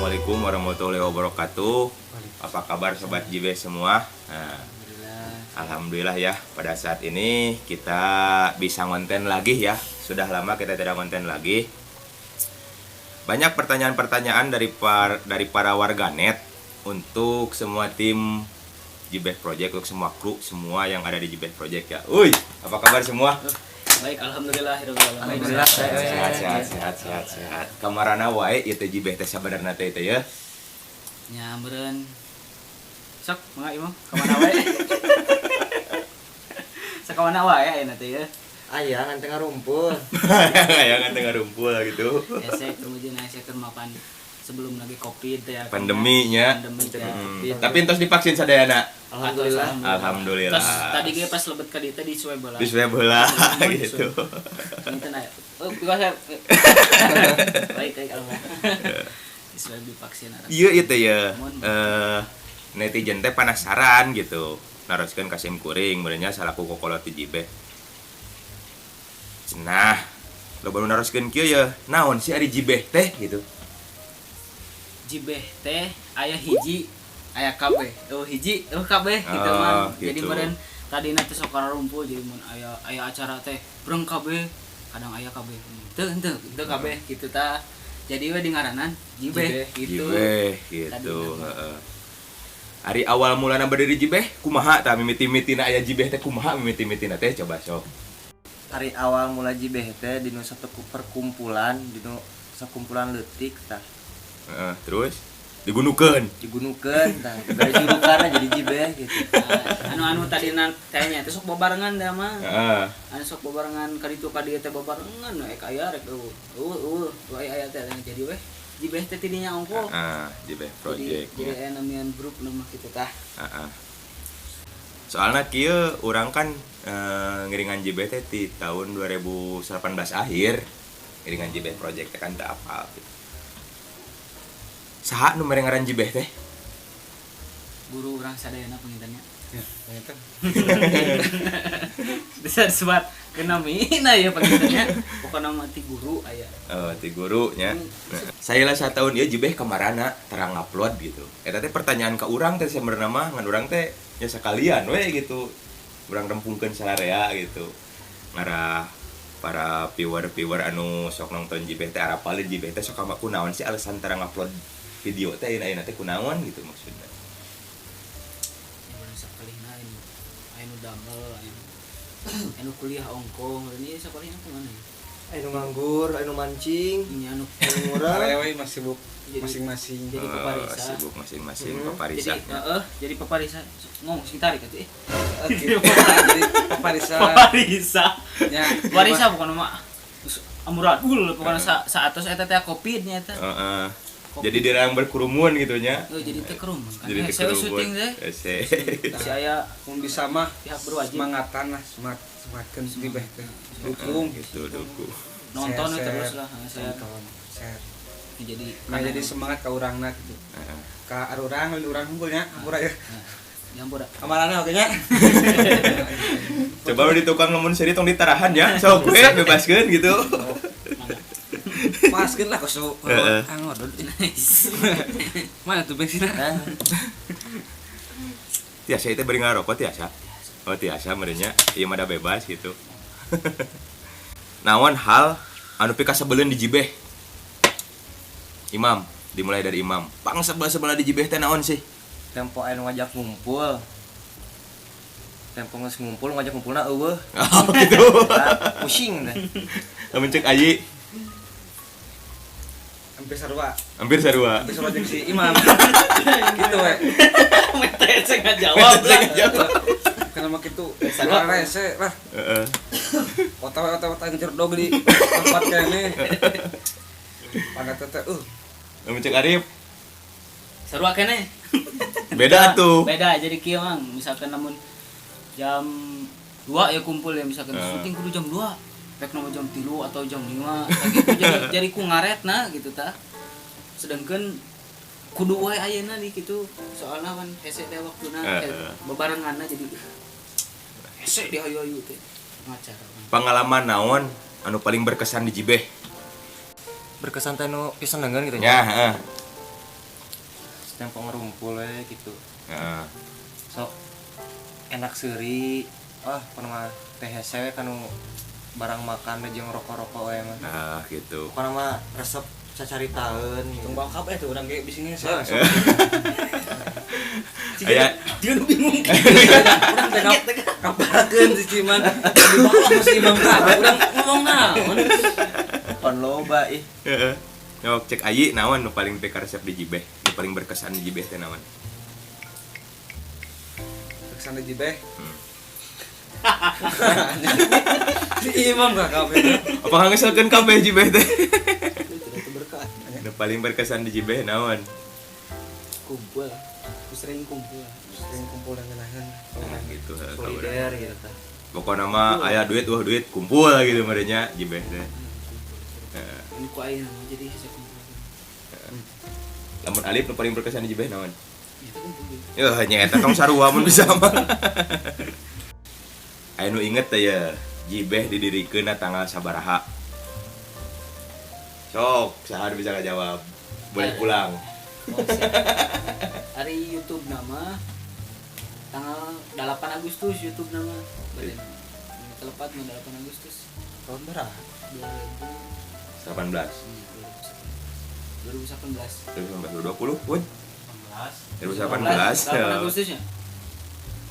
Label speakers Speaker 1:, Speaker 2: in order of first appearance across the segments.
Speaker 1: Assalamualaikum warahmatullahi wabarakatuh. Apa kabar sobat JB semua? Nah, Alhamdulillah ya, pada saat ini kita bisa konten lagi ya. Sudah lama kita tidak konten lagi. Banyak pertanyaan-pertanyaan dari para warganet untuk semua tim JB Project, untuk semua kru semua yang ada di JB Project ya. Uy, apa kabar semua?
Speaker 2: Baik, alhamdulillah.
Speaker 1: Alhamdulillah sehat. Kamarana wae ieu teh JB teh sabenerna teh ya.
Speaker 2: Nya meureun. Sok mangga imam kamana wae. Sakamana wae ayeuna teh ya.
Speaker 3: Aya ngan tengah rumpul.
Speaker 1: Aya ngan tengah rumpul gitu.
Speaker 2: Esek kemudian esek mapan sebelum lagi Covid teh ya.
Speaker 1: Pandeminya.
Speaker 2: Pandemi teh.
Speaker 1: Tapi entos divaksin sadayana.
Speaker 3: Alhamdulillah.
Speaker 1: Alhamdulillah.
Speaker 2: Tadi ge pas lebet ka dieu teh di swab heula.
Speaker 1: Di swab heula gitu.
Speaker 2: Punten aya. Oh, bisa. Baik, alhamdulillah. Di swab divaksin.
Speaker 1: Iya itu ya. Netizen teh penasaran gitu. Naroskeun ka SIM kuring benernya salaku kokolot di JB. Cenah, lo baru naroskeun kieu ya. Naon sih ari JB teh gitu.
Speaker 2: JB teh aya hiji aya KB. Oh hiji, KB gitu mah.
Speaker 1: Gitu.
Speaker 2: Jadi meureun tadina teh sok rumpul jadi mun aya acara teh breng KB, kadang aya KB. Teu KB gitu tah. Jadi we di ngaranan JB gitu.
Speaker 1: JB gitu, heeh. Ari awal mulana berdiri JB kumaha tah mimiti-mitina aya JB teh kumaha mimiti-mitina teh coba sok.
Speaker 3: Hari awal mulai JB teh dinu satu perkumpulan, dinu sakumpulan leutik tah.
Speaker 1: Terus digunukeun
Speaker 3: Tah. Dari jurukanna jadi JB gitu.
Speaker 2: Anu tadina teh sok bebarengan dah mah.
Speaker 1: Heeh.
Speaker 2: Anu sok bebarengan ka ditu ka dieu teh bebarengan ek aya rek aya teh jadi we JB teh tidinya ongko.
Speaker 1: JB Project.
Speaker 2: Jadi aya namian grup nama kitu tah.
Speaker 1: Soalnya kieu urang kan ngiringan JB teh di tahun 2018 akhir. Ngiringan JB Project teh kan teu apal gitu. Saha nu mere ngaran JB teh?
Speaker 2: Guru urang sadayana pengintannya.
Speaker 3: Ya, pengintan.
Speaker 2: Bisa disebut kenamina ya pengintannya. Pokona mah ti guru aya.
Speaker 1: Oh, ti guru nya. Saya lah 1 tahun ieu JB kamarana terang upload gitu. Eta teh pertanyaan ka urang teh sebenarnya mah ngan urang teh ya sekalian we gitu. Urang rempungkeun sararea gitu. Ngarah para viewer anu sok nonton JB teh arapaleun JB teh sok kunaon sih alasan terang upload video teh ayeuna teh kunaon gitu maksudnya.
Speaker 2: Ya urang sakalihna anu damel anu kuliah ongko ini sakalihna kumaha ya?
Speaker 3: Anu nganggur, anu mancing,
Speaker 2: Ini anu
Speaker 3: murah.
Speaker 4: Arewe masih sibuk masing-masing.
Speaker 2: jadi paparisa.
Speaker 1: Sibuk masing-masing paparisa.
Speaker 2: Jadi paparisa ngomong sing tarik atuh
Speaker 4: Jadi paparisa.
Speaker 2: Paparisa.
Speaker 4: Ya,
Speaker 2: Paparisa bukan mah amuradul pokona saatos eta teh Covid nya eta.
Speaker 1: Heeh. Jadi dirang berkerumun gitu nya.
Speaker 2: Oh jadi teh kerumun kan.
Speaker 1: Jadi teh
Speaker 2: Saya
Speaker 1: kerumun.
Speaker 2: syuting teh. Si aya
Speaker 4: mun bisa mah
Speaker 2: pihak berwajib
Speaker 4: semangatan lah, sematkeun di beh teh. Dukung
Speaker 1: gitu dukung.
Speaker 2: nonton
Speaker 4: Share,
Speaker 2: terus lah saya
Speaker 4: share.
Speaker 2: jadi
Speaker 4: Nah, jadi semangat ka urangna gitu. Ka urang unggulnya, hampura ya.
Speaker 2: Jampura.
Speaker 4: Amarana oge nya.
Speaker 1: Coba lu di tukang nemun seri tong ditarahan ya. Sok we bebaskeun gitu.
Speaker 4: Paskeun lah kosu.
Speaker 1: Heeh.
Speaker 4: Angor. Mana tuh bensinna?
Speaker 1: Tiasa itu beri ngarokok tiasa. Oh tiasa merenya. Ieu mah da bebas gitu. Naon hal anu pika sebeleun di JB? Imam, dimulai dari Imam. Pang sebelah di JB teh naon sih?
Speaker 3: Tempo anu ngajak ngumpul. Tempo geus ngumpul ngajak ngumpulna eueuh.
Speaker 1: Oh gitu.
Speaker 3: Pusing teh.
Speaker 1: Lamun cek Ayi
Speaker 4: Hampir sarua.
Speaker 1: hampir sarua.
Speaker 4: Hampir sarua jeung si Imam. Gitu we.
Speaker 2: Mete saya ngajawab lah.
Speaker 4: Kana mah kitu. Sarua rese lah.
Speaker 1: Heeh.
Speaker 4: Otak ngejer dog di tempat kene. Pada tete
Speaker 1: Lamun cek Arif
Speaker 2: Sarua keneh.
Speaker 1: beda tuh.
Speaker 2: Beda jadi kieu mang misalkan namun jam 2 ya kumpul ya misalkan syuting kudu jam 2. Pek nama jam 3 atau jam 5 gitu jadi ku ngaretna gitu tah. Sedangkan kudu wae ayeuna di kitu soalna kan hese teh waktuna bebarenganna jadi hese di ayu-ayu teh ngacara.
Speaker 1: Pengalaman naon anu paling berkesan di JB?
Speaker 3: Berkesan teh nu pisan deungeun gitu
Speaker 1: Ya, heeh.
Speaker 3: tempo ngerumpul we gitu.
Speaker 1: Heeh.
Speaker 3: Sok enak seuri. Pernah teh hese we kanu barang makan jeung rokok-rokok we mah.
Speaker 1: Nah, gitu.
Speaker 3: Pokona mah resep cacaritaeun gitu.
Speaker 4: Tunggu kabeh tuh urang ge bisingnya
Speaker 3: Sok, sok.
Speaker 1: Aya
Speaker 4: dia nu bingung urang teh kaparakeun si Ciman di bawah masih Imam kabeh urang ngomong naon
Speaker 3: Kon loba ih.
Speaker 1: heeh. Nyok cek ayi naon nu paling teu karesep di Jibeh? Nu paling berkesan di Jibeh teh naon?
Speaker 4: kesana jibeh
Speaker 1: Hmm.
Speaker 4: si Imam ka kabeh
Speaker 1: Apakah ngeselkeun kabeh Jibeh teh?
Speaker 4: itu berkah
Speaker 1: Nu paling berkesan di Jibeh naon?
Speaker 4: kumpul sering kumpul dengan ngeunangan
Speaker 1: Nah, gitu.
Speaker 3: Solider gitu tah.
Speaker 1: Pokoknya mah aya duit kumpul gitu merenya Jibeh teh. Heeh.
Speaker 2: Ini ku ayeuna mah jadi saya kumpul.
Speaker 1: Lamun Alif nu paling berkesan di Jibeh naon?
Speaker 2: Itu kumpul.
Speaker 1: Ya nyaeta tong sarua mun bisa mah. Aya nu inget teh ya, Jibeh didirikeun tanggal sabaraha? Sok, saha bisa ngajawab. Boleh pulang.
Speaker 2: Oh, siap. Hari YouTube nama tanggal 8 Agustus YouTube nama. Badan. Ini telepat mah 8 Agustus
Speaker 4: tahun berapa
Speaker 2: 2000
Speaker 1: 18.
Speaker 2: 2018.
Speaker 1: 2020 pun 2018
Speaker 2: 8
Speaker 1: ya.
Speaker 2: Agustusnya.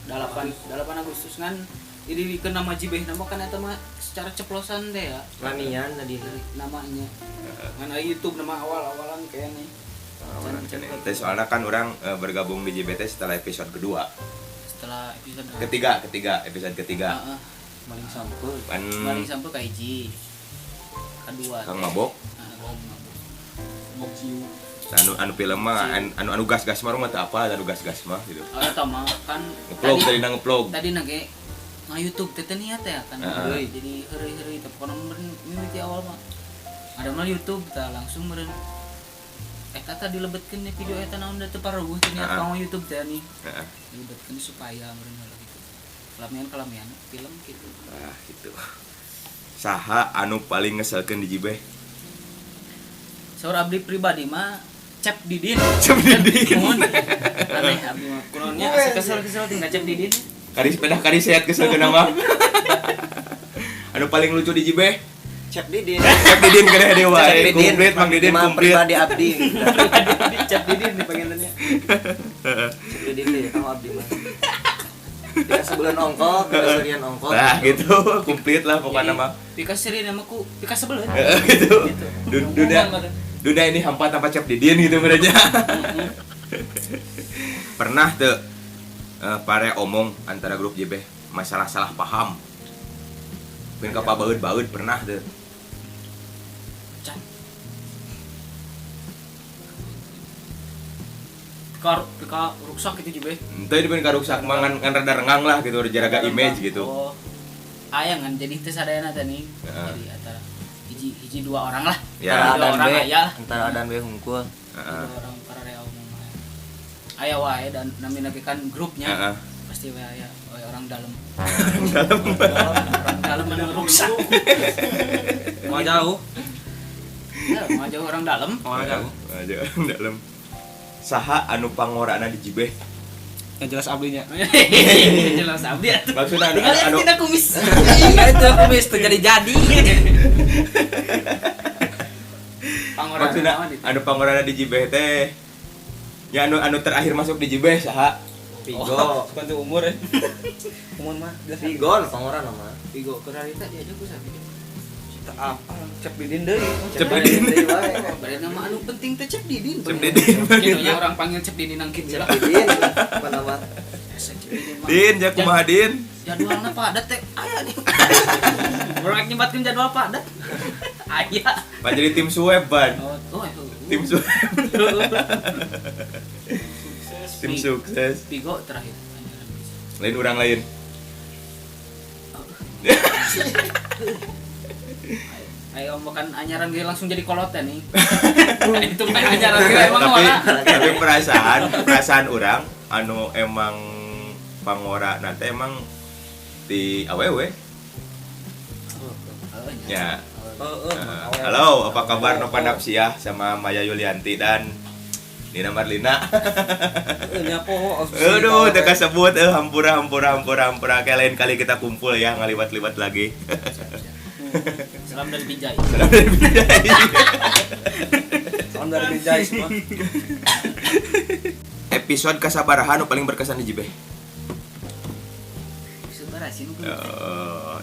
Speaker 2: 8 Agustus kan ini ke nama Jibeh nama kan eta mah secara ceplosan deh ya.
Speaker 3: Lanian tadi
Speaker 2: Dari namanya. Kan ada YouTube nama awal-awalan kayak nih.
Speaker 1: Teh soalnya kan orang bergabung di JBT setelah episode kedua.
Speaker 2: Setelah episode
Speaker 1: Episode ketiga.
Speaker 2: Heeh.
Speaker 3: maling sampul.
Speaker 1: Kan
Speaker 2: Paling sampai ke hiji. Kedua.
Speaker 1: Kang Mabok.
Speaker 2: Mabok ciu.
Speaker 1: Anu film mah anu gas-gas mah mah teu apa anu gas-gas mah gitu.
Speaker 2: Eta mah kan
Speaker 1: Ngeplog tadi ngeplog.
Speaker 2: tadi nage YouTube teh niat ya kan.
Speaker 1: Heeh.
Speaker 2: Jadi heureuy teh pokona meureun mimiti awal mah. Ada mah YouTube teh langsung meureun eta teh dilebetkeun di video eta naon teh paruh teh niat
Speaker 1: Heeh.
Speaker 2: ka YouTube teh nih.
Speaker 1: Heeh.
Speaker 2: Dilebetkeun supaya meureun heula gitu. Kalamian film gitu.
Speaker 1: Ah gitu. Saha anu paling ngeselkeun di Jibeh?
Speaker 2: Saur abdi pribadi mah Cep Didin.
Speaker 1: Cep Didin.
Speaker 2: Mun aneh abdi mah kunaonnya asa kesel tinggal Cep Didin.
Speaker 1: Kari sepeda kari sehat keselkeun nama. Anu paling lucu di Jibeh?
Speaker 3: Cep Didin.
Speaker 1: Cep Didin keneh dewa.
Speaker 3: Cep Didin.
Speaker 1: Komplit Mang Didin
Speaker 3: Mah
Speaker 1: komplit.
Speaker 3: pribadi abdi.
Speaker 2: Cep Didin nih panggilannya.
Speaker 3: Cep Didin deh kamu abdi mah. Tidak sebulan ongkos, tidak serian ongkos.
Speaker 1: Nah gitu, komplit lah pokoknya mah.
Speaker 2: Pika seri namaku Pika sebelah.
Speaker 1: Gitu. Dunia ini hampa tanpa Cep Didin gitu mereka. Pernah tuh pare omong antara grup JB masalah salah paham. Mungkin kapal baut pernah tuh.
Speaker 2: Pika rusak gitu juga.
Speaker 1: Entah itu kan karuksak mangan kan rada rengang lah gitu jaga image gitu.
Speaker 2: Oh. Aya kan jadi teh sadayana teh nih.
Speaker 1: Heeh.
Speaker 2: Jadi antara hiji dua orang lah.
Speaker 1: Ya,
Speaker 2: Antara dua
Speaker 3: Adan
Speaker 2: orang
Speaker 3: B,
Speaker 2: aya lah.
Speaker 3: antara Adan B hungkul.
Speaker 1: Heeh.
Speaker 2: Dua orang para rea umum. Aya wae dan nami kan grupnya.
Speaker 1: Heeh.
Speaker 2: Pasti wae aya wae orang dalam.
Speaker 1: Dalam.
Speaker 2: Orang dalam anu rusak.
Speaker 4: mau jauh
Speaker 2: Ya, mau jauh orang dalam.
Speaker 4: mau jauh
Speaker 1: Aja dalam. Saha anu pangorana di Jibeh?
Speaker 4: yang jelas ablinya
Speaker 2: Jelas abdi atuh.
Speaker 1: Maksudnya
Speaker 2: Tinggal tidak kumis.
Speaker 4: iya itu aku mis tuh jadi
Speaker 2: Pangorana
Speaker 1: maksudnya
Speaker 2: naon itu?
Speaker 1: anu pangorana di Jibeh teh ya anu terakhir masuk di Jibeh saha?
Speaker 3: Vigo.
Speaker 4: bukan tuh umur ya umur mah jelas
Speaker 3: Vigo pangorana nama.
Speaker 2: Vigo kerarita diajak ku sapi.
Speaker 4: apa Cep Didin deui
Speaker 1: Cep Didin.
Speaker 2: Bari nama anu penting teh Cep Didin.
Speaker 1: Cep Didin.
Speaker 2: Kitu orang panggil Cep Didin nangkin
Speaker 3: Cep
Speaker 2: lah.
Speaker 3: Didin. Apa nama?
Speaker 2: Cep Didin mah.
Speaker 1: Din, jak kumaha Din?
Speaker 2: Jadwalna padat teh aya nih. Orang nyebatkeun jadwal padat. Aya.
Speaker 1: Pan jadi tim swab ban.
Speaker 2: Oh,
Speaker 1: Tim swab. Tim sukses.
Speaker 2: Vigo terakhir.
Speaker 1: Lain orang lain.
Speaker 2: Ayo makan anyaran ge langsung jadi kolot ya nih. Itu mah anyaran ge emang
Speaker 1: tapi
Speaker 2: mana?
Speaker 1: perasaan orang anu emang pangora nanti emang di awewe. Ya. Halo, apa kabar Nova Napsiah sama Maya Yulianti dan Nina Marlina.
Speaker 4: Nyapo.
Speaker 1: Aduh, teu kasebut hampura kayak lain kali kita kumpul ya ngaliwat-liwat lagi.
Speaker 2: Salam dari Binjai.
Speaker 4: Salam dari Binjai semua.
Speaker 1: Episode kasabaraha nu paling berkesan di Jibeh.
Speaker 2: Sebarasin ku.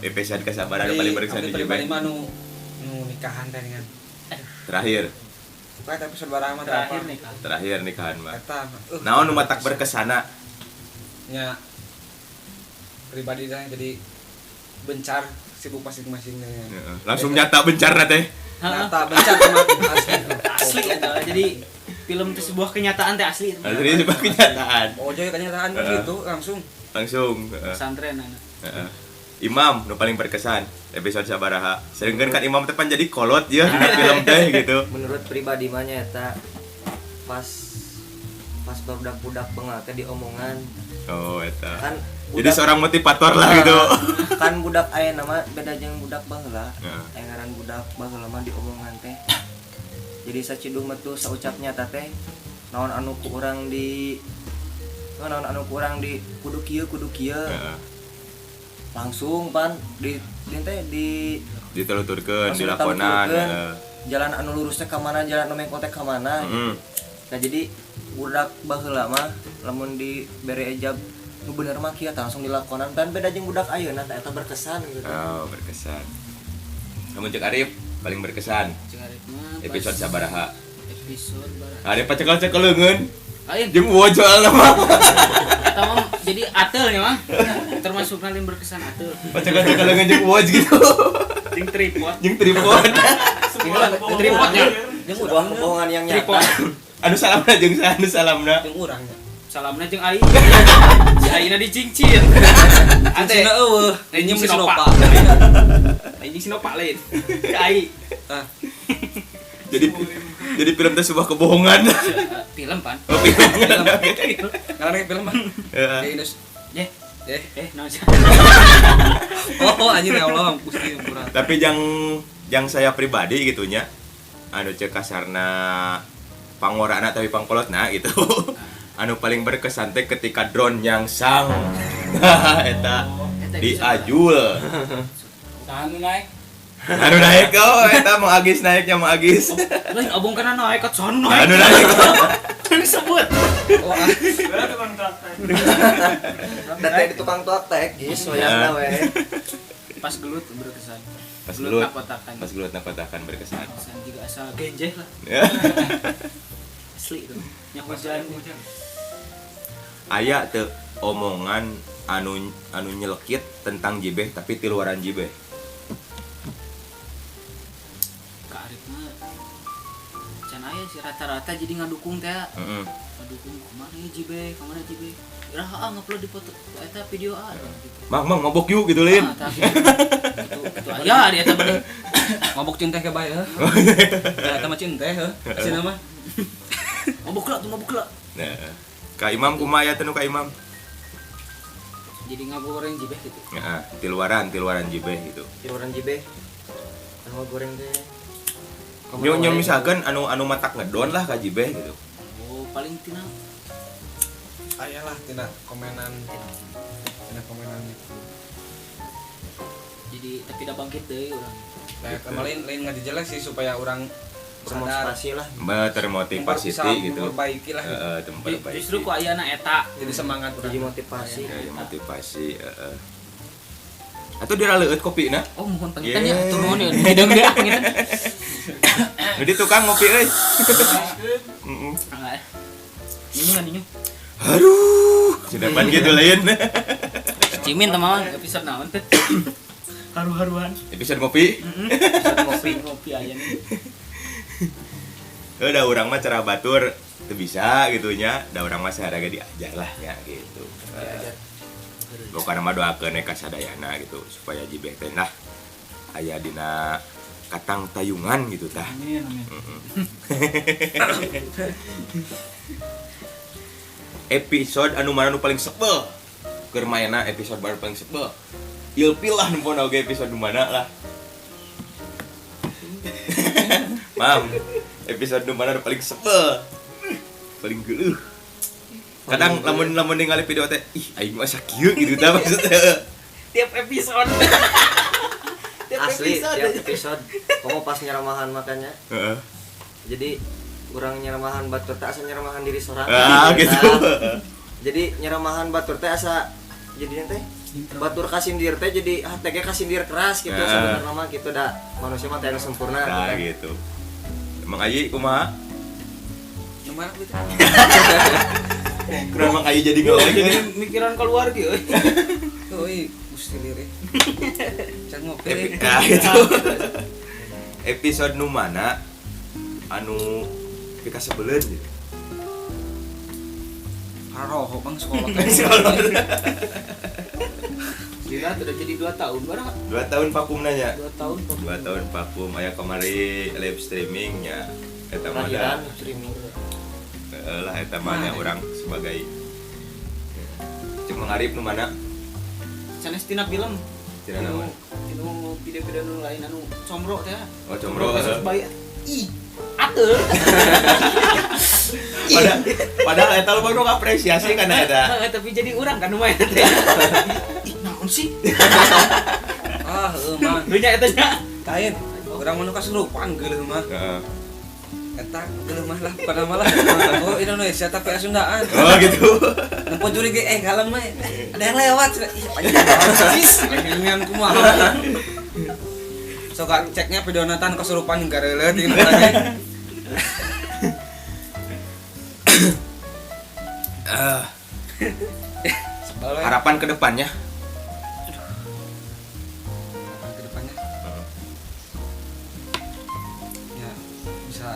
Speaker 1: Episode kasabaraha nu paling berkesan di
Speaker 4: Pribadi
Speaker 1: Jibeh.
Speaker 4: mah nu nikahan teh dengan.
Speaker 1: Terakhir
Speaker 4: Kita episode barang mah
Speaker 2: Terakhir nih kan.
Speaker 1: terakhir nikahan mah.
Speaker 4: Eta.
Speaker 1: Naon nu matak berkesana?
Speaker 4: Nya pribadi teh jadi bencar sibuk masing-masing teh.
Speaker 1: Heeh. Langsung nyata bencarna teh.
Speaker 4: Nyata bencar mah
Speaker 2: Asli eta. Jadi film itu sebuah kenyataan teh asli.
Speaker 1: Asli sebuah kenyataan.
Speaker 4: Oh jadi kenyataan begitu langsung.
Speaker 1: Langsung.
Speaker 2: Pesantren anak.
Speaker 1: Heeh. Imam nu paling berkesan episode sabaraha. Sering kan Imam teh pan jadi kolot ya di film teh gitu.
Speaker 3: Menurut pribadi mah nya eta pas budak-budak bengal teh diomongan
Speaker 1: Oh eta.
Speaker 3: kan
Speaker 1: Jadi seorang motivator lah gitu.
Speaker 3: kan budak aya nama beda jeung budak baheula.
Speaker 1: Heeh.
Speaker 3: Aya ngaran budak baheula mah diomongan teh. Jadi sacidung metu saucapnya teh naon anu ku urang di kudu kieu
Speaker 1: Heeh.
Speaker 3: langsung pan di teh di
Speaker 1: Diteluturkeun,
Speaker 3: langsung
Speaker 1: dilakonan.
Speaker 3: diteluturkeun.
Speaker 1: Heeh.
Speaker 3: Jalan anu lurus teh ka mana, jalan anu mengkol teh ka mana.
Speaker 1: Heeh.
Speaker 3: Nah jadi budak baheula mah lamun dibere ejab nu bener mah kieu tah langsung dilakonan dan beda jeung budak ayeuna teh eta berkesan gitu.
Speaker 1: Oh, berkesan. Namun Cek Arif paling berkesan
Speaker 2: Cegarit mah. pas
Speaker 1: episode sabaraha.
Speaker 2: Episode baraha.
Speaker 1: Arif pacekel-cekeleungeun
Speaker 2: Ain.
Speaker 1: jeung wojol mah.
Speaker 2: Eta mah jadi atelnya mah. Termasuk paling berkesan atel.
Speaker 1: Pacekel-cekeleungeun jeung woj gitu.
Speaker 2: Jeung tripod.
Speaker 1: Jeung tripod.
Speaker 2: Tripodnya.
Speaker 3: Jeung sebuah kebohongan yang
Speaker 2: Tripod.
Speaker 3: nyata.
Speaker 1: Anu salamna jeung anu salamna.
Speaker 4: Jeung urang.
Speaker 2: Salamna jeung Ai. Si Aina dicincin.
Speaker 4: Ante eueuh,
Speaker 2: Lain jeung
Speaker 4: Sinopa.
Speaker 2: Sinopa. Lain jeung Sinopa lain. Ke Ai.
Speaker 4: Ah,
Speaker 1: Jadi film teh sebuah kebohongan.
Speaker 2: Film pan.
Speaker 1: Oh, film.
Speaker 4: karena film mah.
Speaker 1: Heeh.
Speaker 4: Ya Indos.
Speaker 2: Eh, naon sih?
Speaker 4: Oh, anjing ya Allah, Gusti ampura.
Speaker 1: Tapi yang saya pribadi gitunya anu cek kasarna pangorana tapi pangkolotna gitu. Anu paling berkesan teh ketika drone nyangsang. Eta diajul.
Speaker 2: Anu naik.
Speaker 1: Anu naik eta mau Agis naiknya mau Agis.
Speaker 2: Lain abong kana naik ka sana naik.
Speaker 1: Anu naik.
Speaker 2: Disebut.
Speaker 4: Oh,
Speaker 3: Datang di tukang tuak teh geus wayangna we.
Speaker 2: Pas gelut berkesan.
Speaker 1: Pas gelut
Speaker 2: nakotakan.
Speaker 1: Pas gelut nakotakan berkesan.
Speaker 2: Berkesan juga asal genjeh lah. Asli itu. Nya hujan.
Speaker 1: Aya teu omongan anu nyelekit tentang Jibeh tapi ti luaran Jibeh.
Speaker 2: Kak Arif mah can aya sih rata-rata jadi ngadukung teh.
Speaker 1: Heeh.
Speaker 2: Ngadukung kemana ya Jibe, kemana Jibe. Iraha ngupload di foto eta video gitu.
Speaker 1: Mang mabok yuk gitu lain.
Speaker 2: Tapi itu aya di eta bener.
Speaker 4: mabuk cinta ke bae heuh. Ya eta mah cinta heuh. Asina mah.
Speaker 2: Mabuk lah.
Speaker 1: Nah, Kak Imam kumaha aya teh nu Kak Imam?
Speaker 2: Jadi ngagoreng Jibe gitu.
Speaker 1: Heeh, ti luaran Jibeh gitu.
Speaker 3: Tiruran jibe. Anu goreng teh.
Speaker 1: Nyo misalkan anu matak ngedon lah ka Jibeh gitu.
Speaker 2: Oh, paling tina
Speaker 4: Ayalah tina komenan. Tina komenan itu.
Speaker 2: jadi tapi dah bangkit deui urang.
Speaker 4: Kayak kemarin lain ngaji jelek sih supaya orang sadar.
Speaker 3: Termotivasi lah.
Speaker 1: Termotivasi
Speaker 4: Bisa
Speaker 1: gitu.
Speaker 4: memperbaiki lah.
Speaker 1: Heeh, memperbaiki.
Speaker 2: Justru ku ayana eta.
Speaker 4: Jadi semangat
Speaker 3: Jadi
Speaker 4: urang.
Speaker 3: motivasi.
Speaker 1: Ya, motivasi, heeh. Atuh diraleueut kopina.
Speaker 2: Oh, mohon pangitan
Speaker 1: Yeah.
Speaker 2: ya, turun ya. Hidung dia pangitan.
Speaker 1: Jadi tukang ngopi euy. Heeh.
Speaker 2: Enggak. Ini kan ini.
Speaker 1: Aduh, sedepan gitu lain.
Speaker 2: Cimin teman, episode naon teh? Haru-haruan.
Speaker 1: Episode ngopi.
Speaker 2: Ngopi aya nih.
Speaker 1: Udah urang mah cara batur teu bisa gitunya. Da urang mah saharaga diajar lah ya gitu. Pokokna mah doakeun ka sadayana gitu supaya Jibeh teh nah aya dina katang tayungan gitu tah.
Speaker 2: Amin.
Speaker 1: Episode anu mana nu paling sebel keur maena episode baru paling sebel ilpil lah numpun oge episode nu mana lah Mam episode nu mana nu paling sebel paling geuleuh. Kadang lamun ningali video teh, ih aing mah sakieu gitu tah maksudnya.
Speaker 2: Tiap episode.
Speaker 3: Asli tiap episode kamu pas nyeramahan makanya.
Speaker 1: Heeh.
Speaker 3: Jadi kurang nyeramahan batur teh asa nyeramahan diri sorang.
Speaker 1: Gitu.
Speaker 3: Jadi nyeramahan batur teh asa jadinya teh batur kasindir teh jadi teh kasindir keras gitu sebenarnya mah gitu da manusia mah teh anu sempurna
Speaker 1: Nah gitu. Emang Ayi kumaha?
Speaker 4: Gimana gitu?
Speaker 1: Kurang Mang Ayi jadi ngolek.
Speaker 2: Jadi mikiran keluarga euy.
Speaker 4: Oi, mesti lirik. Can ngopi.
Speaker 1: Nah itu. Episode nu mana anu pika sebeleun gitu.
Speaker 4: Haroho bang sekolah.
Speaker 2: Gila udah jadi 2 tahun barang.
Speaker 1: 2 tahun vakum nanya.
Speaker 2: 2 tahun.
Speaker 1: 2 tahun vakum aya kamari live streamingnya eta mah
Speaker 3: Lahiran streaming.
Speaker 1: lah eta mah nya urang sebagai cek mengarip nu mana
Speaker 2: Sanes tina film.
Speaker 1: tina naon
Speaker 2: Anu video-video nu lain anu combro teh.
Speaker 1: oh combro
Speaker 2: Kasus bayi. Ih, ateur.
Speaker 1: padahal eta lo baru apresiasi kana eta
Speaker 2: Tapi jadi urang kan lumayan teh. Ih, naon sih?
Speaker 4: Ah, mah.
Speaker 2: Lu nya eta nya.
Speaker 4: Lain. Urang mah nu kaselupaan geuleuh mah.
Speaker 1: heeh
Speaker 4: Eta geuleuh mah lah pada malah. Oh, Indonesia tapi Sundaan.
Speaker 1: oh gitu
Speaker 4: Nempo juri ge kalem mah. Ada yang lewat. Ih, panjang sis. Pengen kumaha. Sok ceknya video natan kesurupan jeung kareuleut ieu nanya.
Speaker 1: harapan ke depannya
Speaker 4: Ke depannya. Ya, bisa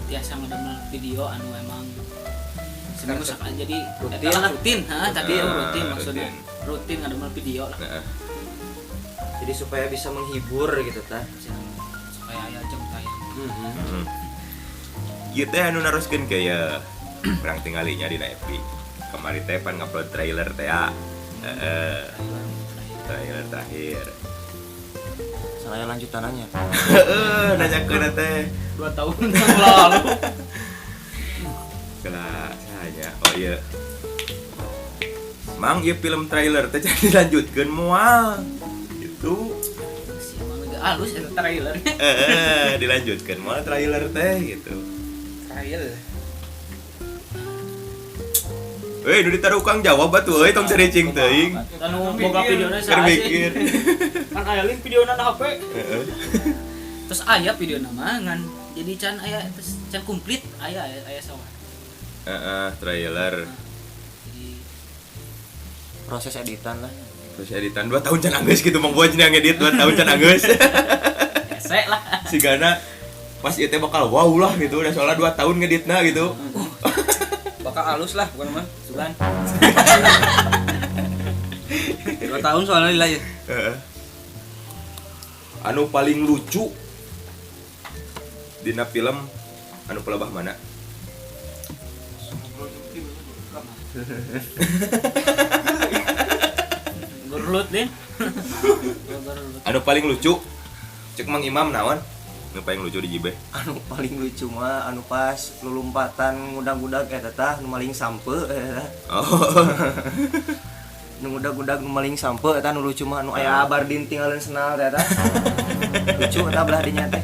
Speaker 2: Biasa ngedemel video anu emang seminggu sekali jadi
Speaker 3: Rutin
Speaker 2: eta
Speaker 3: lah.
Speaker 2: rutin tadi
Speaker 1: Ah,
Speaker 2: rutin maksudnya rutin ngedemel video lah
Speaker 1: heeh
Speaker 3: Jadi supaya bisa menghibur gitu tah.
Speaker 2: supaya aya jam tayang
Speaker 1: ieu teh anu naroskeun kayak urang tinggalinya dina FB kemarin teh pan ngupload trailer teh ya heeh trailer terakhir
Speaker 3: Saya lanjutannya.
Speaker 1: heeh nanyakeun teh
Speaker 2: 2 tahun yang lalu
Speaker 1: kena hanya oh iya Mang ieu film trailer teh jadi dilanjutkeun moal gitu
Speaker 2: si emang agak halus eta trailernya
Speaker 1: dilanjutkeun moal trailer teh gitu
Speaker 4: trial.
Speaker 1: nu ditaruh ukang jawab batu euy tong cering teuing
Speaker 2: anu boga videona
Speaker 1: keur
Speaker 2: saha
Speaker 1: mikir
Speaker 2: sih kan aya link videona na HP
Speaker 1: Heeh.
Speaker 2: terus aya videona mah ngan jadi can aya terus can komplit aya sawa
Speaker 1: Heeh, trailer
Speaker 2: jadi
Speaker 3: Proses editan lah.
Speaker 1: terus editan 2 tahun can anggeus gitu Mang Boy cenah ngedit 2 tahun can anggeus
Speaker 2: hese lah
Speaker 1: sigana pas ieu teh bakal wow lah gitu udah soalnya 2 tahun ngeditna gitu
Speaker 4: Bakal halus lah bukan mah.
Speaker 2: sugan
Speaker 4: 2 tahun soalnya lila ya.
Speaker 1: Heeh. Anu paling lucu dina film anu pelebah mana?
Speaker 2: Gerlut din gerlut
Speaker 1: Anu paling lucu cek Mang Imam naon? Anu paling lucu di Jibe.
Speaker 3: Anu paling lucu mah anu pas lulumpatan ngudag-ngudag eta tah nu maling sampe eta.
Speaker 1: Oh.
Speaker 3: Nu ngudag-ngudag nu maling sampe eta nu lucu mah anu aya abardin tinggalin senal teh eta. Lucu eta belah dinya teh.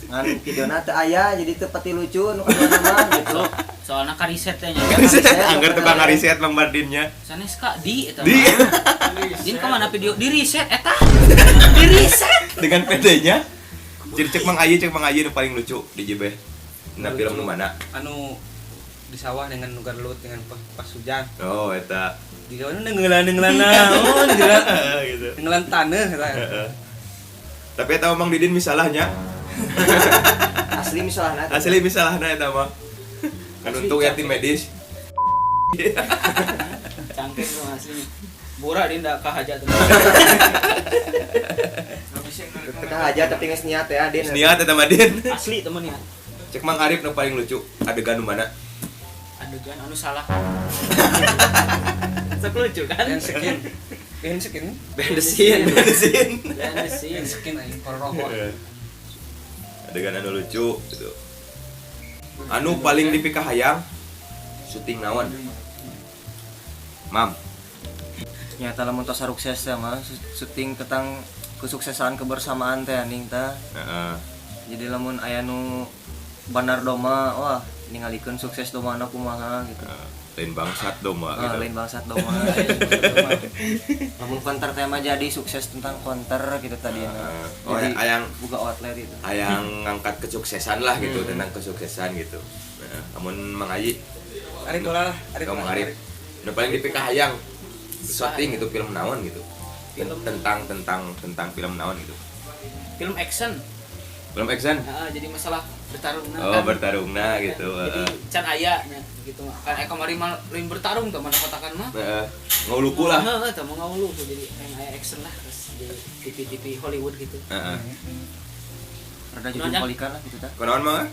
Speaker 3: Ngan videona teh aya jadi teu pati lucu nu kadua mah gitu.
Speaker 2: soalnya kariset teh nya
Speaker 1: Angger tukang ngariset Mang Bardinnya.
Speaker 2: sanes ka di eta
Speaker 1: Di
Speaker 2: din ka mana video di reset eta di reset
Speaker 1: dengan PD-nya. Jadi cek Mang Ayi nu paling lucu di Jibe. Dina film nu mana?
Speaker 4: Anu di sawah dengan nugar lut dengan pas hujan.
Speaker 1: Oh, eta.
Speaker 4: Di kawan nenggelan naon
Speaker 1: gitu.
Speaker 4: nenggelan taneuh eta.
Speaker 1: Heeh. Tapi eta Mang Didin misalahnya.
Speaker 3: Asli misalnya
Speaker 1: Asli misalahna eta mah. Kan untuk yatim medis.
Speaker 2: cangkeng tuh aslinya bura din da kahaja tuh
Speaker 3: Kita aja tapi geus niat ya Din.
Speaker 1: Niat eta mah Din.
Speaker 2: asli temen ya
Speaker 1: Cek Mang Arif nu paling lucu adegan nu mana?
Speaker 2: adegan anu salah sok lucu kan
Speaker 4: Yang skin. Yang skin.
Speaker 3: Bensin.
Speaker 2: dan sih
Speaker 4: Yang skin aing paroroh.
Speaker 1: Adegan anu lucu gitu. Anu paling dipikah hayang syuting naon? Mam.
Speaker 3: Nyata lamun tos sukses ya mah syuting tentang kesuksesan kebersamaan teh anjing teh.
Speaker 1: Heeh.
Speaker 3: Jadi lamun aya nu banar doma wah ningalikeun sukses domana kumaha gitu.
Speaker 1: Lain bangsat doma gitu.
Speaker 3: Lain bangsat doma. Lamun konter teh mah jadi sukses tentang konter gitu tadinya.
Speaker 1: Oh, ayang
Speaker 3: buka outlet itu.
Speaker 1: ayang ngangkat kesuksesan lah gitu tentang kesuksesan gitu. Nah, namun Mang Aji
Speaker 4: Ari tulah,
Speaker 1: kamu Arif udah paling dipikah hayang syuting gitu film naon gitu. Tentang film naon gitu.
Speaker 2: Film action.
Speaker 1: Film action.
Speaker 2: Jadi masalah bertarung
Speaker 1: Oh, bertarungna gitu.
Speaker 2: Jadi can aya nya gitu kan kamari mah lain bertarung teh mana kotakan mah.
Speaker 1: Ngauluku lah.
Speaker 2: Heeh, teh mau ngauluku jadi aya action lah terus jadi TV Hollywood gitu.
Speaker 1: Heeh.
Speaker 3: Rada jadi polikan lah gitu tah.
Speaker 1: Kunaon mah?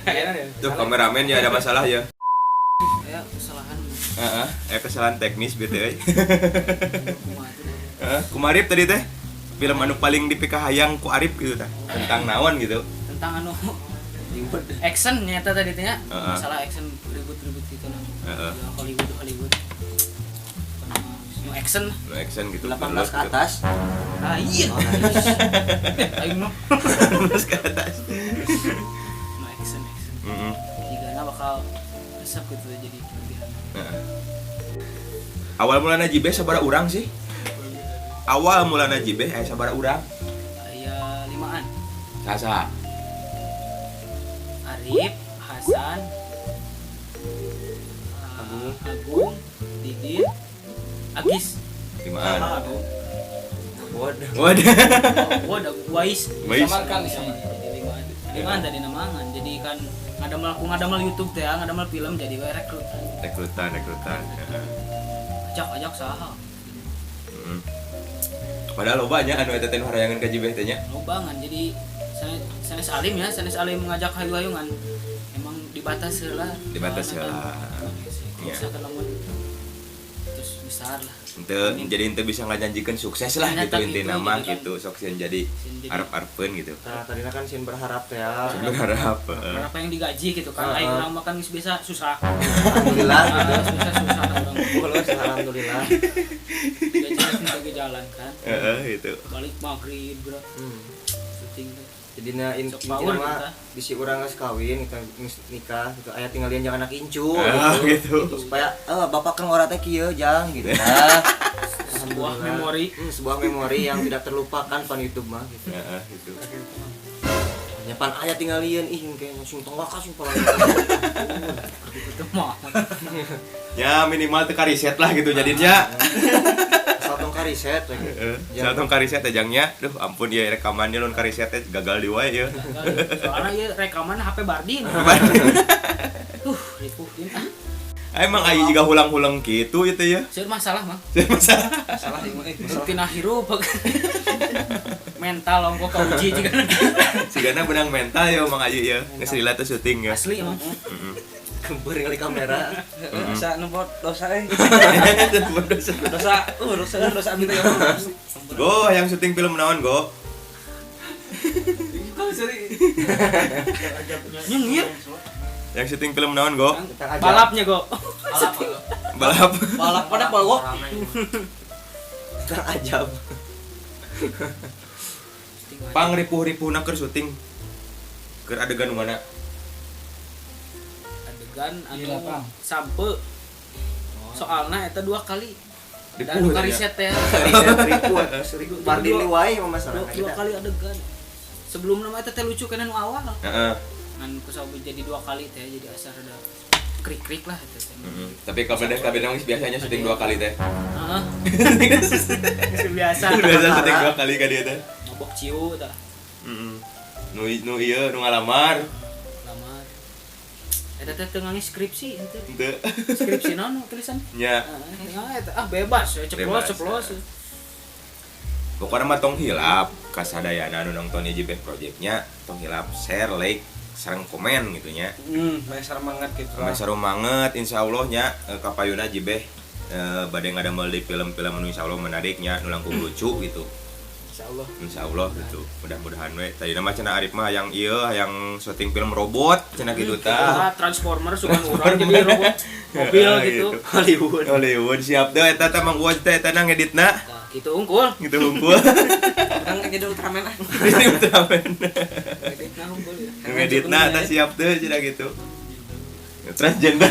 Speaker 2: Kayaknya
Speaker 1: Tuh kameramen ya ada masalah ya.
Speaker 2: ya kesalahan
Speaker 1: Kesalahan teknis BTW.
Speaker 2: kumaha tuh.
Speaker 1: Kumarip tadi teh film anu paling dipikah hayang ku Arif gitu tah. Tentang naon gitu.
Speaker 2: Tentang anu action nyata tadi teh nya masalah action ribut-ribut gitu nah. Hollywood nu action
Speaker 1: Nu action gitu.
Speaker 3: 18 ke atas.
Speaker 2: iya ayo mah
Speaker 1: 18 ke atas.
Speaker 2: nu action jigana bakal resep gitu jadi kelebihan.
Speaker 1: Awal mulana Jibeh sabaraha urang sih? Awal mulana Jibeh aya sabaraha urang?
Speaker 2: Aya 5an.
Speaker 1: Saha?
Speaker 2: Arif, Hasan, Agung, Didin, Agis.
Speaker 1: 5an.
Speaker 3: Waduh.
Speaker 1: Waduh.
Speaker 2: Wais.
Speaker 1: Wais.
Speaker 2: Samarkan sama jadi 5an. 5an tadi namangan. Jadi kan ngadamel YouTube teh, ngadamel film jadi we rekrutan.
Speaker 1: Rekrutan.
Speaker 2: Ajak saha.
Speaker 1: Padahal loba nya anu eta teh harayangan ka Jibeh teh nya.
Speaker 2: Lobangan jadi sanes alim ngajak hayung-hayungan. Emang dibatas heula.
Speaker 1: Dibatas heula.
Speaker 2: Misalkan lamun terus besar lah.
Speaker 1: Jadi bisa ngajanjikeun sukses lah gitu intina mah gitu sok sieun jadi arep-arepeun gitu.
Speaker 3: Nah, tadinya kan sieun berharap teh ya.
Speaker 1: Berharap.
Speaker 2: Berapa yang digaji gitu kan. Aing urang makan geus biasa susah.
Speaker 3: Alhamdulillah gitu.
Speaker 2: Susah urang.
Speaker 3: Alhamdulillah.
Speaker 2: Digaji jalan kan.
Speaker 1: Gitu.
Speaker 2: Balik maghrib bro. Syuting teh.
Speaker 3: Jadi intinya mah bisi urang geus kawin kita nikah gitu aya tinggalin jangan anak incu
Speaker 1: gitu.
Speaker 3: Supaya bapak kan ora teh kieu jang gitu nah.
Speaker 2: Sebuah
Speaker 3: memori yang tidak terlupakan pan YouTube mah gitu.
Speaker 1: Gitu.
Speaker 3: Nya pan aya tinggalin kayaknya sing tongak kasih pala.
Speaker 2: Itu mah.
Speaker 1: Ya minimal teu kariset lah gitu jadinya.
Speaker 3: Satong kariset lagi.
Speaker 1: Satong kariset ajangnya. Duh ampun ya rekaman dia lawan kariset teh gagal di wae ya.
Speaker 2: Soalnya ieu rekaman HP Bardin. Ripuhin
Speaker 1: Emang aya juga hulang-hulang gitu itu ya.
Speaker 2: Seueur masalah mah.
Speaker 4: Salah ieu mah
Speaker 2: Tina hirup. Mental ongko kauji juga.
Speaker 1: Sigana benang mental ya Mang Ayu ya. Geus lila teh syuting ya.
Speaker 2: Asli emang.
Speaker 3: Kembur kali kamera.
Speaker 4: Dosa nu dosa
Speaker 1: Dosa.
Speaker 4: dosa minta ya.
Speaker 1: Go yang syuting film naon go?
Speaker 2: Nyung ieu.
Speaker 1: Yang syuting film naon go?
Speaker 2: Balapnya go.
Speaker 1: Balap
Speaker 4: Pada balok.
Speaker 3: Tang ajab.
Speaker 1: Pang ripuh-ripuhna keur syuting. Keur adegan mana?
Speaker 2: Adegan anu sampe. Soalna eta 2 kali. Dan
Speaker 1: Ripuh
Speaker 2: kariset teh.
Speaker 3: Ripuh. Bardin wae mah masalah.
Speaker 2: 2 kali adegan. Sebelum nama eta teh lucu kana nu awal.
Speaker 1: Heeh.
Speaker 2: Ngan kusaha jadi 2 kali teh jadi asa rada krik-krik lah eta teh.
Speaker 1: Tapi kabeh biasanya syuting 2 kali teh.
Speaker 2: Heeh. Biasa.
Speaker 1: Biasa syuting 2 kali ka dia teh.
Speaker 2: Mabok ciu tah.
Speaker 1: Nu ieu nu ngalamar.
Speaker 2: Lamar. Eta teh teu ngangge skripsi henteu.
Speaker 1: Teu.
Speaker 2: Skripsi naon tulisan?
Speaker 1: Nya.
Speaker 2: Eta bebas ceplos.
Speaker 1: Pokoknya mah tong hilap kasadayana anu nonton JB projectnya tong hilap share like sareng komen gitu nya.
Speaker 4: Besar banget gitu.
Speaker 1: Seru banget insyaallah nya kapayuna JB bade ngadamel di film-film anu insyaallah menariknya nu langkung lucu gitu. Insyaallah gitu. Mudah-mudahan we. Tadi nama cenah Arif mah yang yang syuting film robot cenah gitu tah.
Speaker 2: Transformer sugan urang jadi robot mobil gitu.
Speaker 1: Hollywood siap deh eta teh Mang Uwan teh eta ngeditna.
Speaker 2: Nah, gitu unggul.
Speaker 1: Gitu unggul.
Speaker 4: Orang jadi Ultraman ah.
Speaker 1: Ini Ultraman.
Speaker 2: Editna unggul ya.
Speaker 1: Ngeditna teh siap deh cenah gitu. Transgender.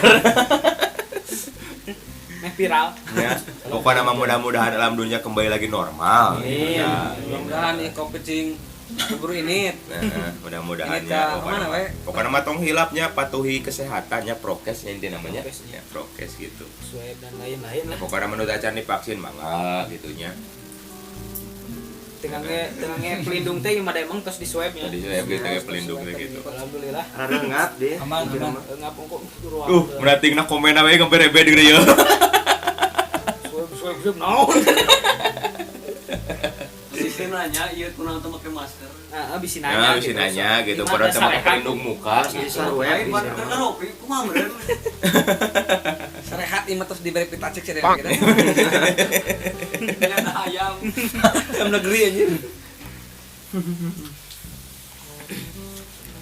Speaker 2: Viral.
Speaker 1: Ya, pokoknya mah mudah-mudahan alam dunia kembali lagi normal. Ya,
Speaker 4: Mudah-mudahan nih Covid sing keburu ini.
Speaker 1: nah, mudah-mudahan
Speaker 4: Ini
Speaker 1: ya.
Speaker 4: tah, kemana, we?
Speaker 1: Pokoknya mah tong hilapnya patuhi kesehatannya prokes inti namanya. Ya, prokes gitu.
Speaker 2: Swab dan lain-lain lah.
Speaker 1: Pokoknya menurut acan divaksin mangga gitunya.
Speaker 2: Tengahnya pelindung teh mah emang terus di swab nya.
Speaker 1: Jadi saya gitu kayak pelindung kayak gitu.
Speaker 2: Alhamdulillah.
Speaker 3: Rada ngap deh.
Speaker 2: Aman. Ngap kok ruang.
Speaker 1: Merating na komen awe ngeberebe di ya.
Speaker 2: Swab naon.
Speaker 5: Sisi nanya, iya kurang tuh pakai masker.
Speaker 2: Nah, abis
Speaker 1: Nah,
Speaker 2: nanya.
Speaker 1: bisa nanya gitu, padahal sama pelindung muka.
Speaker 3: Di sarweb bisa.
Speaker 5: Kan ropi, kumaha meureun.
Speaker 4: Sarehat imah terus diberi pita cek gitu.
Speaker 5: Dengan ayam.
Speaker 4: Ayam negeri anjir.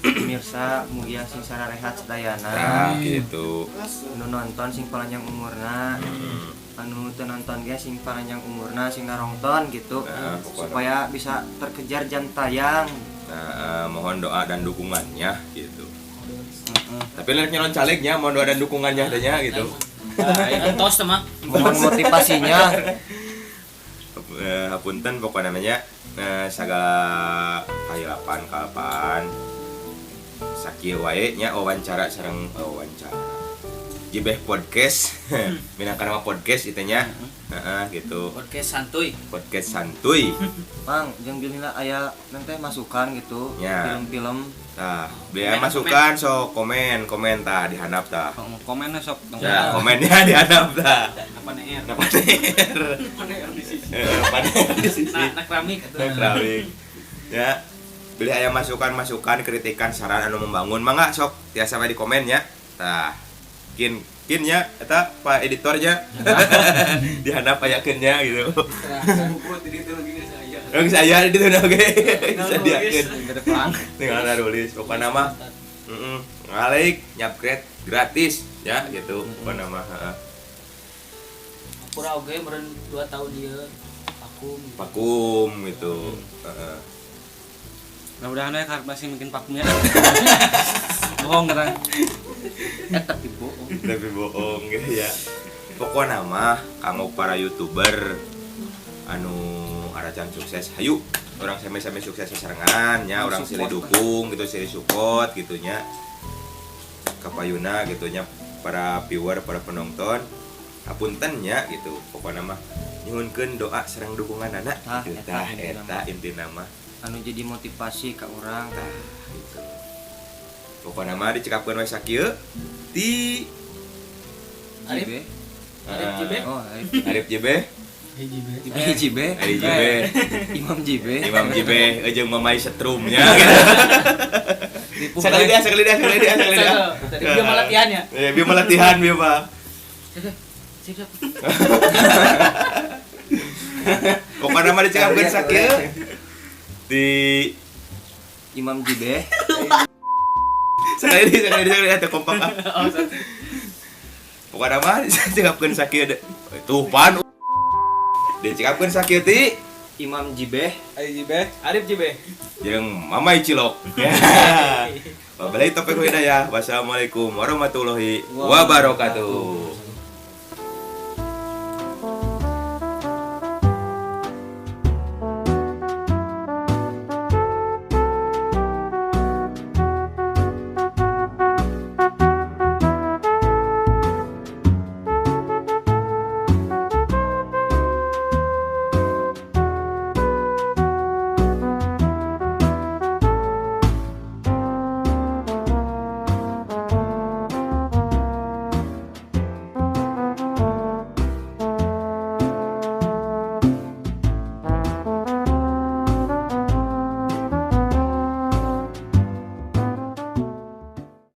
Speaker 3: Pemirsa mugia sing sararehat sedayana.
Speaker 1: Nah, gitu.
Speaker 3: Anu nonton sing panjang umurna. Anu teu nonton ge sing panjang umurna sing narongton gitu.
Speaker 1: Nah, pokoknya.
Speaker 3: Supaya bisa terkejar jam tayang.
Speaker 1: Nah, mohon doa dan dukungannya gitu. Tapi lihat nyalon calegnya, mohon doa dan dukungannya adanya gitu.
Speaker 2: Entos mah.
Speaker 3: Mohon motivasinya.
Speaker 1: Hapunten pokoknya namanya segala kahilapan kalpan sakieu wae nya wawancara sareng wawancara. Jibeh podcast. Minangka nama podcast itu nya. Gitu.
Speaker 2: Podcast santuy.
Speaker 1: Podcast santuy.
Speaker 3: Mang, jeung bilina aya nanti masukan gitu.
Speaker 1: Ya.
Speaker 3: Film-film.
Speaker 1: Nah, beliau masukan so komen tah dihandap tah.
Speaker 4: Komennya sok.
Speaker 1: Ya, komennya dihandap tah.
Speaker 2: Apa nih?
Speaker 1: Apa nih? Apa nih?
Speaker 2: Nak keramik atuh.
Speaker 1: Keramik. Ya. Beli aya masukan, kritikan, saran anu membangun mangga sok tiasa we di komen nya. Tah. Kin nya eta Pak editornya. Dihandap ayakeun nya gitu.
Speaker 5: Buat ini tuh lagi saya.
Speaker 1: Geus aya di ditu oge. Bisa diakeun.
Speaker 4: Depan.
Speaker 1: Tinggal nulis pokokna mah. Ngalik nyapgrade gratis ya gitu. Pokokna mah heeh.
Speaker 2: Pura oge meureun 2 tahun ieu.
Speaker 1: Vakum gitu. Heeh.
Speaker 4: Mudah-mudahan ya karena masih mungkin vakumnya. Bohong kan.
Speaker 3: Tapi bohong.
Speaker 1: Tapi bohong gitu ya. Pokoknya mah kanggo para YouTuber anu aracan sukses hayu orang same-same sukses sesarengan nya orang silih dukung gitu silih support gitu nya kapayuna gitu nya para viewer para penonton hapunten nya gitu pokoknya mah nyuhunkeun doa sareng dukungan anak gitu tah eta intina mah
Speaker 3: Anu jadi motivasi ka urang tah
Speaker 1: gitu. Pokoknya mah dicekapkeun we sakieu ti
Speaker 2: Arif.
Speaker 1: Arif
Speaker 2: Jibe.
Speaker 3: Oh,
Speaker 1: Arif Jibe
Speaker 3: Jibe.
Speaker 1: Ari Jibe
Speaker 3: Imam Jibe.
Speaker 1: Imam Jibe jeung Mamai Setrumnya gitu. Sekali dia.
Speaker 2: Tadi dia malah latihan ya.
Speaker 1: Biar latihan biar Pak.
Speaker 2: Siap.
Speaker 1: Pokoknya mah dicekapkeun sakieu di
Speaker 3: Imam Jibe.
Speaker 1: sekali ada kompak ah. Pokoknya mah dicekapkeun sakieu tuh pan dicekapkeun sakieu ti
Speaker 3: Imam Jibe.
Speaker 2: Arif Jibe.
Speaker 1: jeung Mamai Cilok. Wabillahi taufiq wal hidayah. Wassalamualaikum warahmatullahi wabarakatuh.